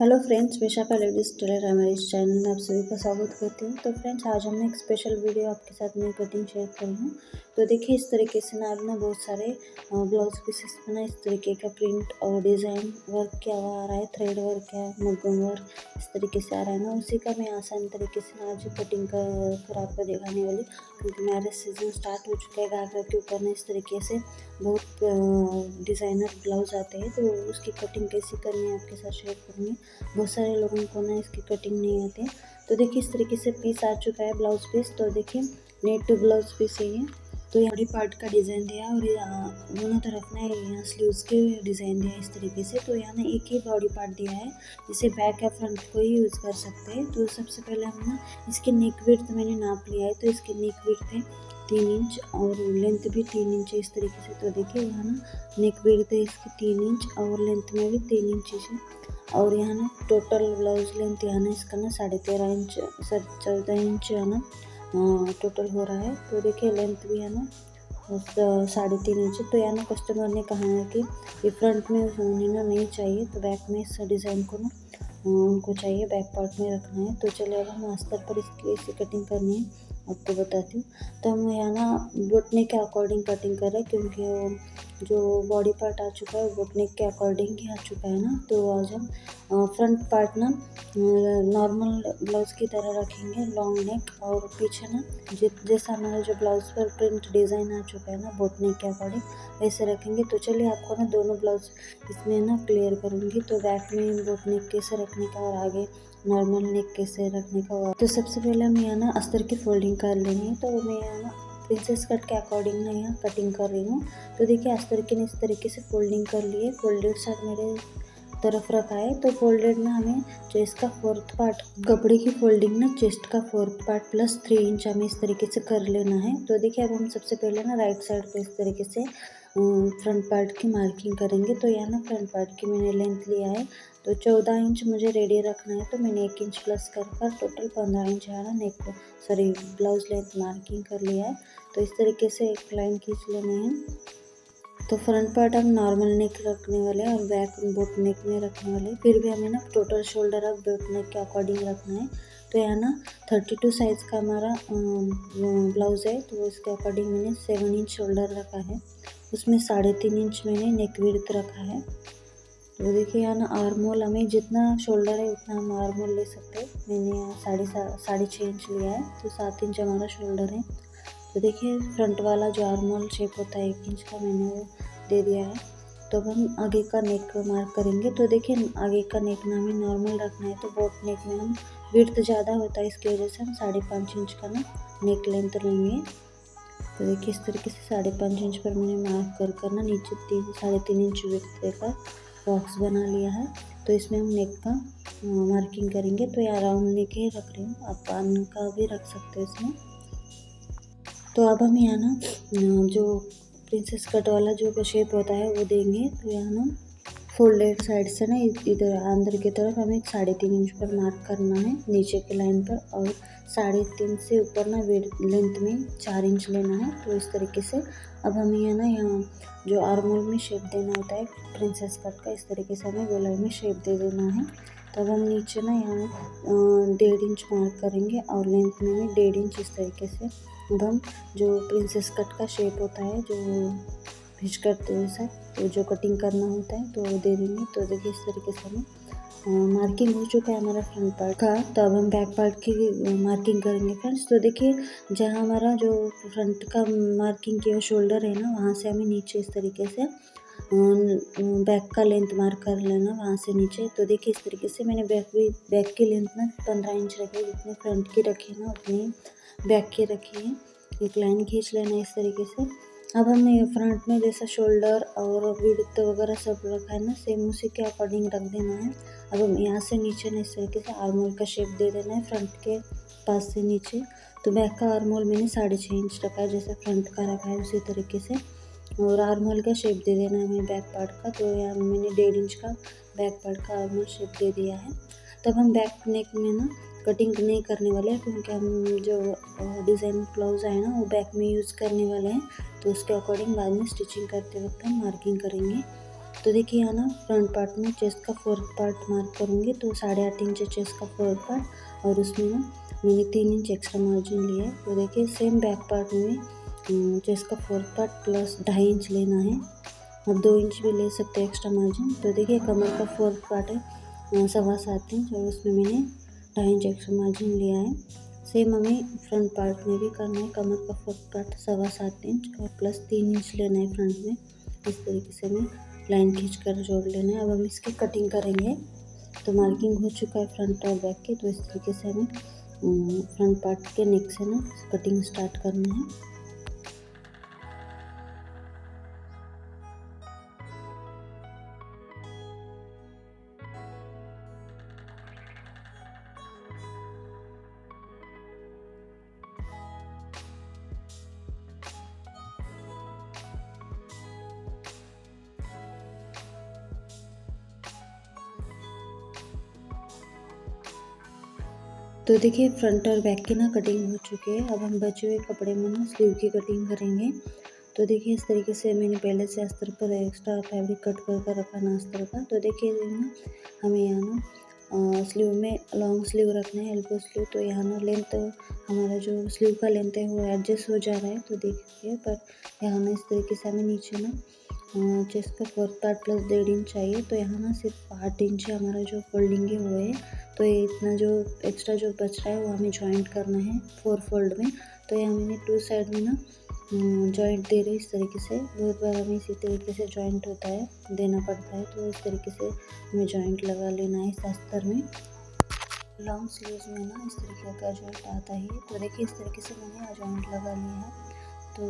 Hello friends, Vishakha ladies tailor हमारे इस channel में आप सभी का स्वागत करती हूँ। तो फ्रेंड्स, आज हमने एक स्पेशल वीडियो आपके साथ में कटिंग शेयर कर रही हूँ। तो देखिए, इस तरीके से ना ना बहुत सारे ब्लाउज पीसेस में ना इस तरीके का प्रिंट और डिज़ाइन वर्क किया हुआ आ रहा है, थ्रेड वर्क है, मग्गम वर्क इस तरीके से आ रहा है ना। उसी का मैं आसान तरीके से ना आज कटिंग कर आपको दिखाने वाली, क्योंकि मैरिज सीजन स्टार्ट हो चुका है। घाघरा के ऊपर ना इस तरीके से बहुत डिज़ाइनर ब्लाउज आते हैं, तो उसकी कटिंग कैसे करनी है आपके साथ शेयर करूँगी। बहुत सारे लोगों को ना इसकी कटिंग नहीं आती है। तो देखिए, इस तरीके से पीस आ चुका है, ब्लाउज पीस। तो देखिए, नेट टू ब्लाउज पीस है ये। तो बॉडी पार्ट का डिज़ाइन दिया और दोनों तरफ ना यहाँ स्लीव्स के डिज़ाइन दिया इस तरीके से। तो यहाँ ना एक ही बॉडी पार्ट दिया है, इसे बैक या फ्रंट को ही यूज़ कर सकते हैं। तो सबसे पहले हम ना इसकी नेक विड्थ मैंने नाप लिया है। तो इसकी नेक विड्थ है 3 इंच और लेंथ भी 3 इंच है इस तरीके से। तो देखिए, यहाँ ना नेक विड्थ है इसकी 3 इंच और लेंथ में भी 3 इंच है। और यहाँ ना टोटल ब्लाउज लेंथ यहाँ ना इसका ना 13.5 इंच 14 इंच है ना टोटल हो रहा है। तो देखिए, लेंथ भी है ना 3.5 इंच। तो यहाँ ना कस्टमर ने कहा है कि ये फ्रंट में उन्हें ना नहीं चाहिए, तो बैक में इस डिज़ाइन को ना उनको चाहिए, बैक पार्ट में रखना है। तो चलिए, अब हम अस्तर पर इसकी कटिंग करनी है आपको बताती हूँ। तो हम यहाँ ना बोटने के अकॉर्डिंग कटिंग कर रहे हैं, क्योंकि जो बॉडी पार्ट आ चुका है वो बोटने के अकॉर्डिंग ही आ चुका है ना। तो आज हम फ्रंट पार्ट ना नॉर्मल ब्लाउज की तरह रखेंगे, लॉन्ग नेक, और पीछे ना जैसा हमारा जो ब्लाउज पर प्रिंट डिज़ाइन आ चुका है ना बोटने के अकॉर्डिंग वैसे रखेंगे। तो चलिए, आपको ना दोनों ब्लाउज इसमें ना क्लियर करूँगी। तो बैक में बोट नेक कैसे रखने का और आगे नॉर्मल नेक कैसे रखने का हुआ। तो सबसे पहले हम यहाँ ना अस्तर की फोल्डिंग कर लेंगे। तो मैं यहाँ ना प्रिंसेस कट के अकॉर्डिंग ना यहाँ कटिंग कर रही हूँ। तो देखिए, अस्तर की इस तरीके से फोल्डिंग कर लिए, फोल्डेड साइड मेरे तरफ रखा है। तो फोल्डेड में हमें चेस्ट का 4th पार्ट, कपड़े की फोल्डिंग ना चेस्ट का 4th पार्ट प्लस 3 इंच हमें इस तरीके से कर लेना है। तो देखिए, अब हम सबसे पहले ना राइट साइड पे इस तरीके से फ्रंट पार्ट की मार्किंग करेंगे। तो यहाँ ना फ्रंट पार्ट की मैंने लेंथ लिया है, तो 14 इंच मुझे रेडी रखना है। तो मैंने 1 इंच प्लस कर टोटल 15 इंच है नेक को ब्लाउज लेंथ मार्किंग कर लिया है। तो इस तरीके से एक लाइन खींच लेनी है। तो फ्रंट पार्ट हम नॉर्मल नेक रखने वाले हैं और बैक बोट नेक में रखने वाले हैं। फिर भी हमें ना टोटल शोल्डर अब बोट नेक के अकॉर्डिंग रखना है। तो यहाँ ना 32 साइज़ का हमारा ब्लाउज़ है, तो इसके अकॉर्डिंग मैंने 7 इंच शोल्डर रखा है। उसमें 3.5 इंच मैंने नेक विड्थ रखा है। तो देखिए, यहाँ ना आर्म होल हमें जितना शोल्डर है उतना हम आर्म होल ले सकते हैं। मैंने यहाँ 6.5 इंच लिया है, तो 7 इंच हमारा शोल्डर है। तो देखिए, फ्रंट वाला जो आर्म होल शेप होता है 1 इंच का, मैंने वो दे दिया है। तो अब हम आगे का नेक मार्क करेंगे। तो देखिए, आगे का नेक ना हमें नॉर्मल रखना है। तो बोट नेक में हम विड्थ ज़्यादा होता है, इसकी वजह से हम 5.5 इंच का ना नेक लेंथ लेंगे। तो देखिए, इस तरीके से 5.5 इंच पर मैंने मार्क कर ना नीचे 3.5 इंच विड्थ देकर बॉक्स बना लिया है। तो इसमें हम नेक का मार्किंग करेंगे। तो यहाँ राउंड नेक ही रख रही हूँ, आप पान का भी रख सकते हो इसमें। तो अब हम यहाँ ना जो प्रिंसेस कट वाला जो शेप होता है वो देंगे। तो यहाँ ना फोल्डेड साइड से ना इधर अंदर की तरफ हमें 3.5 इंच पर मार्क करना है नीचे के लाइन पर, और 3.5 से ऊपर ना लेंथ में 4 इंच लेना है। तो इस तरीके से अब हमें यहाँ जो आर्मोल में शेप देना होता है प्रिंसेस कट का, इस तरीके से हमें गोलाई में शेप दे देना है। तब हम नीचे ना यहाँ 1.5 इंच मार्क करेंगे और लेंथ में भी 1.5 इंच इस तरीके से। अब हम जो प्रिंसेस कट का शेप होता है, जो फिश करते हुए सर, तो जो कटिंग करना होता है तो वो दे देंगे। तो देखिए, इस तरीके से हमें मार्किंग हो चुका है हमारा फ्रंट पार्ट का। तो अब हम बैक पार्ट की मार्किंग करेंगे फ्रेंड्स। तो देखिए, जहाँ हमारा जो फ्रंट का मार्किंग किया शोल्डर है ना, वहाँ से हमें नीचे इस तरीके से बैक का लेंथ मार्क कर लेना वहाँ से नीचे। तो देखिए, इस तरीके से मैंने बैक की लेंथ ना 15 इंच रखी है, जितने फ्रंट की रखी है ना उतनी बैक की रखी है। एक लाइन खींच लेना इस तरीके से। अब हमने फ्रंट में जैसा शोल्डर और विड्थ वगैरह सब रखा है ना, सेम उसी के अकॉर्डिंग रख देना है। अब हम यहाँ से नीचे ना इस तरीके से आर्म होल का शेप दे देना है फ्रंट के पास से नीचे। तो बैक का आर्म होल मैंने 6.5 इंच रखा है, जैसा फ्रंट का रखा है उसी तरीके से। और आर्म होल का शेप दे देना है हमें बैक पार्ट का। तो यहाँ मैंने 1.5 इंच का बैक पार्ट का आर्म होल शेप दे दिया है। तब हम बैक नेक में ना कटिंग नहीं करने वाले हैं, क्योंकि हम जो डिज़ाइन ब्लाउज है ना वो बैक में यूज़ करने वाले हैं। तो उसके अकॉर्डिंग बाद में स्टिचिंग करते वक्त हम मार्किंग करेंगे। तो देखिए यहाँ ना फ्रंट पार्ट में चेस्ट का फोर्थ पार्ट मार्क करूँगी, तो 8.5 इंच चेस्ट का फोर्थ पार्ट और उसमें ना मैंने 3 इंच एक्स्ट्रा मार्जिन लिया है। तो देखिए सेम बैक पार्ट में चेस्ट का फोर्थ पार्ट प्लस 2.5 इंच लेना है। अब 2 इंच भी ले सकते हैं एक्स्ट्रा मार्जिन। तो देखिए कमर का फोर्थ पार्ट है 7.25 इंच और उसमें मैंने 2.5 इंच एक्स्ट्रा मार्जिन लिया है। सेम हमें फ्रंट पार्ट में भी करना है, कमर का फोर्थ पार्ट 7.25 इंच और प्लस 3 इंच लेना है फ्रंट में। इस तरीके से हमें लाइन खींच कर जोड़ लेना है। अब हम इसकी कटिंग करेंगे। तो मार्किंग हो चुका है फ्रंट और बैक की, तो इस तरीके से हमें फ्रंट पार्ट के नेक से ना कटिंग स्टार्ट करना है। तो देखिए फ्रंट और बैक की ना कटिंग हो चुकी है। अब हम बचे हुए कपड़े में ना स्लीव की कटिंग करेंगे। तो देखिए इस तरीके से मैंने पहले से अस्तर पर एक्स्ट्रा फैब्रिक कट कर रखा ना अस्तर का। तो देखिए ना हमें यहाँ ना स्लीव में लॉन्ग स्लीव रखना है, एल्बो स्लीव। तो यहाँ ना लेंथ हमारा जो स्लीव का लेंथ है वो एडजस्ट हो जा रहा है, तो देखिए। पर यहाँ ना इस तरीके से हमें नीचे ना चेस्ट का फोर्थ पार्ट प्लस 1.5 इंच चाहिए। तो यहाँ ना सिर्फ 8 इंच हमारा जो फोल्डिंग है वो है। तो ये इतना जो एक्स्ट्रा जो बच रहा है वो हमें जॉइंट करना है 4 फोल्ड में। तो यहाँ मैंने 2 साइड में ना जॉइंट दे रही इस तरीके से। बहुत बार हमें इसी तरीके से जॉइंट होता है, देना पड़ता है। तो इस तरीके से हमें जॉइंट लगा लेना है इस अस्तर में। लॉन्ग स्लीव्स में ना इस तरीके का जॉइंट आता है। तो देखिए इस तरीके से मैंने जॉइंट लगा लिया है। तो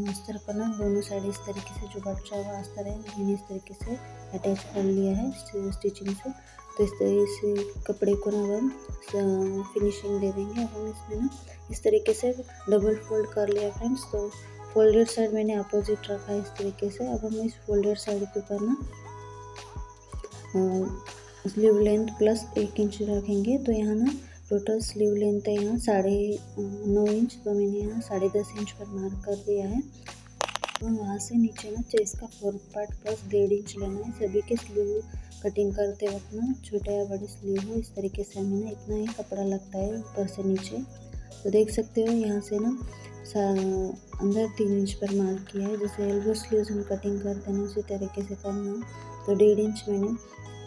अस्तर पर ना दोनों साइड इस तरीके से जो बचा हुआ अस्तर है मैंने इस तरीके से अटैच कर लिया है स्टिचिंग से। तो इस तरीके से कपड़े को ना हम फिनिशिंग दे देंगे। अब हम इसमें ना इस तरीके से डबल फोल्ड कर लिया फ्रेंड्स। तो फोल्डेड साइड मैंने अपोजिट रखा है इस तरीके से। अब हम इस फोल्डेड साइड के ऊपर ना स्लीव लेंथ प्लस 1 इंच रखेंगे। तो यहाँ ना टोटल स्लीव लेंथ है यहाँ 9.5 इंच। तो मैंने यहाँ 10.5 इंच पर मार्क कर दिया है। तो वहाँ से नीचे ना चेस्ट का फोर्थ पार्ट प्लस 1.5 इंच लेना है। सभी के स्लीव कटिंग करते वक्त ना छोटा या बड़ी स्लीव हो, इस तरीके से हमें ना इतना ही कपड़ा लगता है ऊपर से नीचे। तो देख सकते हो यहाँ से ना अंदर 3 इंच पर मार्क किया है। जैसे एल्बो स्लीव्स हम कटिंग करते हैं उसी तरीके से करना। तो 1.5 इंच मैंने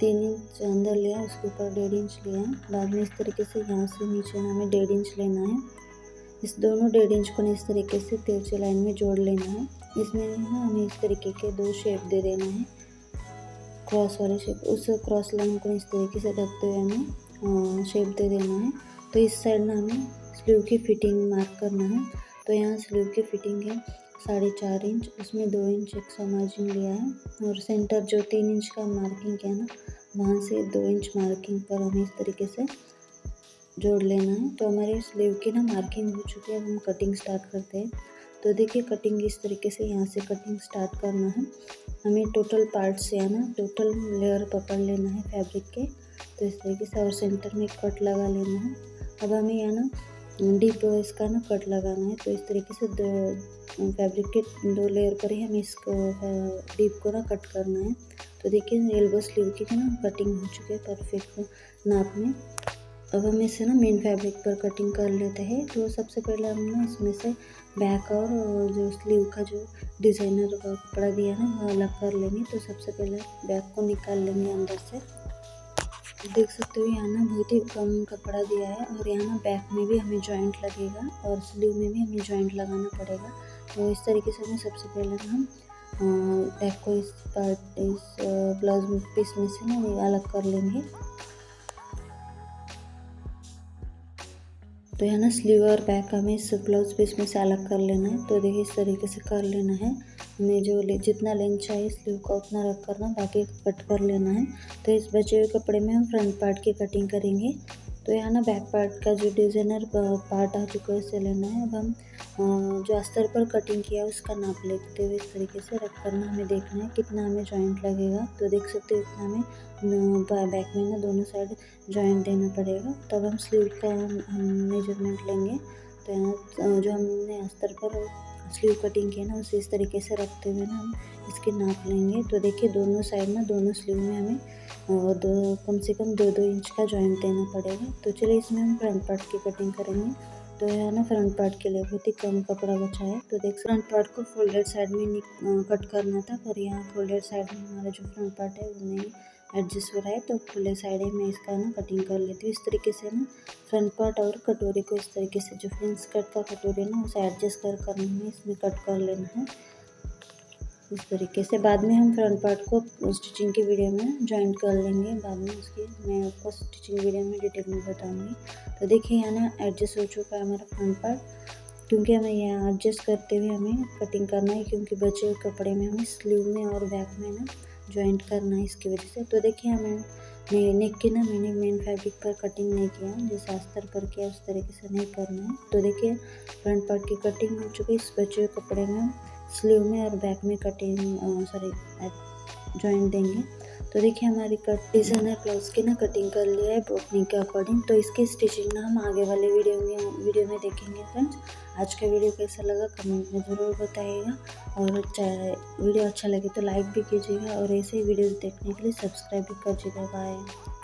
3 इंच अंदर लिया, उसके ऊपर 1.5 इंच लिया है। बाद में इस तरीके से यहाँ से नीचे ना हमें 1.5 इंच लेना है। इस दोनों 1.5 इंच को इस तरीके से तिरछी लाइन में जोड़ लेना है। इसमें ना हमें इस तरीके के 2 शेप दे देना है, क्रॉस वाले शेप। उस क्रॉस लाइन को इस तरीके से रखते हुए हमें शेप दे देना है। तो इस साइड ना हमें स्लीव की फिटिंग मार्क करना है। तो यहाँ स्लीव की फिटिंग है 4.5 इंच, उसमें 2 इंच एक्स्ट्रा मार्जिन लिया है। और सेंटर जो 3 इंच का मार्किंग किया ना वहाँ से 2 इंच मार्किंग पर हमें इस तरीके से जोड़ लेना है। तो हमारे स्लीव की ना मार्किंग हो चुकी है। अब हम कटिंग स्टार्ट करते हैं। तो देखिए कटिंग इस तरीके से यहाँ से कटिंग स्टार्ट करना है। हमें टोटल पार्ट से है ना टोटल लेयर पकड़ लेना है फैब्रिक के। तो इस तरीके से और सेंटर में कट लगा लेना है। अब हमें यहाँ ना डीप इसका ना कट लगाना है। तो इस तरीके से फैब्रिक के 2 लेयर पर ही हमें इसको डीप को ना कट करना है। तो देखिए एल्बो स्लीव की ना कटिंग हो चुकी है परफेक्ट नाप में। अब हम इसे ना मेन फैब्रिक पर कटिंग कर लेते हैं। तो सबसे पहले हम ना इसमें से बैक और जो स्लीव का जो डिज़ाइनर कपड़ा दिया है ना वो अलग कर लेंगे। तो सबसे पहले बैक को निकाल लेंगे अंदर से। देख सकते हो यहाँ ना बहुत ही कम कपड़ा दिया है और यहाँ ना बैक में भी हमें जॉइंट लगेगा और स्लीव में भी हमें जॉइंट लगाना पड़ेगा। तो इस तरीके से हमें सबसे पहले ना हम बैक को इस ब्लाउज पीस में से ना अलग कर लेंगे। तो यहाँ ना स्लीव और बैक हमें इस ब्लाउज पीस में से अलग कर लेना है। तो देखिए इस तरीके से कर लेना है। हमें जो जितना लेंथ चाहिए स्लीव का उतना रख कर ना बाकी कट कर लेना है। तो इस बचे हुए कपड़े में हम फ्रंट पार्ट की कटिंग करेंगे। तो यहाँ ना बैक पार्ट का जो डिज़ाइनर पार्ट आ चुका है इसे लेना है। अब हम जो अस्तर पर कटिंग किया है उसका नाप लेते हुए इस तरीके से रख कर ना हमें देखना है कितना हमें जॉइंट लगेगा। तो देख सकते हो इतना हमें बैक में ना दोनों साइड जॉइंट देना पड़ेगा। तब हम स्लीव का हम मेजरमेंट लेंगे। तो यहाँ जो हमने अस्तर पर स्लीव कटिंग की है ना उसे इस तरीके से रखते हुए ना हम इसकी नाप लेंगे। तो देखिए दोनों साइड ना दोनों स्लीव में हमें कम से कम 2-2 इंच का जॉइंट देना पड़ेगा। तो चलिए इसमें हम फ्रंट पार्ट की कटिंग करेंगे। तो यहाँ ना फ्रंट पार्ट के लिए बहुत ही कम कपड़ा बचा है। तो देख फ्रंट पार्ट को फोल्डेड साइड में कट करना था, पर यहाँ फोल्डेड साइड में हमारा जो फ्रंट पार्ट है वो नहीं एडजस्ट हो रहा है। तो फोल्डेड साइड में इसका ना कटिंग कर लेती हूँ। इस तरीके से ना फ्रंट पार्ट और कटोरी को इस तरीके से जो फ्रिंज कट का कटोरी है ना उसे एडजस्ट कर हमें इसमें कट कर लेना है इस तरीके से। बाद में हम फ्रंट पार्ट को स्टिचिंग की वीडियो में जॉइंट कर लेंगे, बाद में उसकी मैं आपको स्टिचिंग वीडियो में डिटेल में बताऊंगी। तो देखिए यहाँ ना एडजस्ट हो चुका है हमारा फ्रंट पार्ट, क्योंकि हमें यहाँ एडजस्ट करते हुए हमें कटिंग करना है, क्योंकि बचे हुए कपड़े में हमें स्लीव में और बैक में ना जॉइंट करना है इसकी वजह से। तो देखिए हमें नेक की ना मैंने मेन फैब्रिक पर कटिंग नहीं किया, जैसे अस्तर पर किया उस तरीके से नहीं करना है। तो देखिए फ्रंट पार्ट की कटिंग हो चुकी है। इस बचे हुए कपड़े में स्लीव में और बैक में कटिंग जॉइंट देंगे। तो देखिए हमारी कट डिज़ाइनर ब्लाउज की ना कटिंग कर लिया है बोटनी के अकॉर्डिंग। तो इसकी स्टिचिंग ना हम आगे वाले वीडियो में देखेंगे फ्रेंड्स। आज का वीडियो कैसा लगा कमेंट में ज़रूर बताइएगा, और चाहे वीडियो अच्छा लगे तो लाइक भी कीजिएगा, और ऐसे ही वीडियोस देखने के लिए सब्सक्राइब भी कीजिएगा। बाय।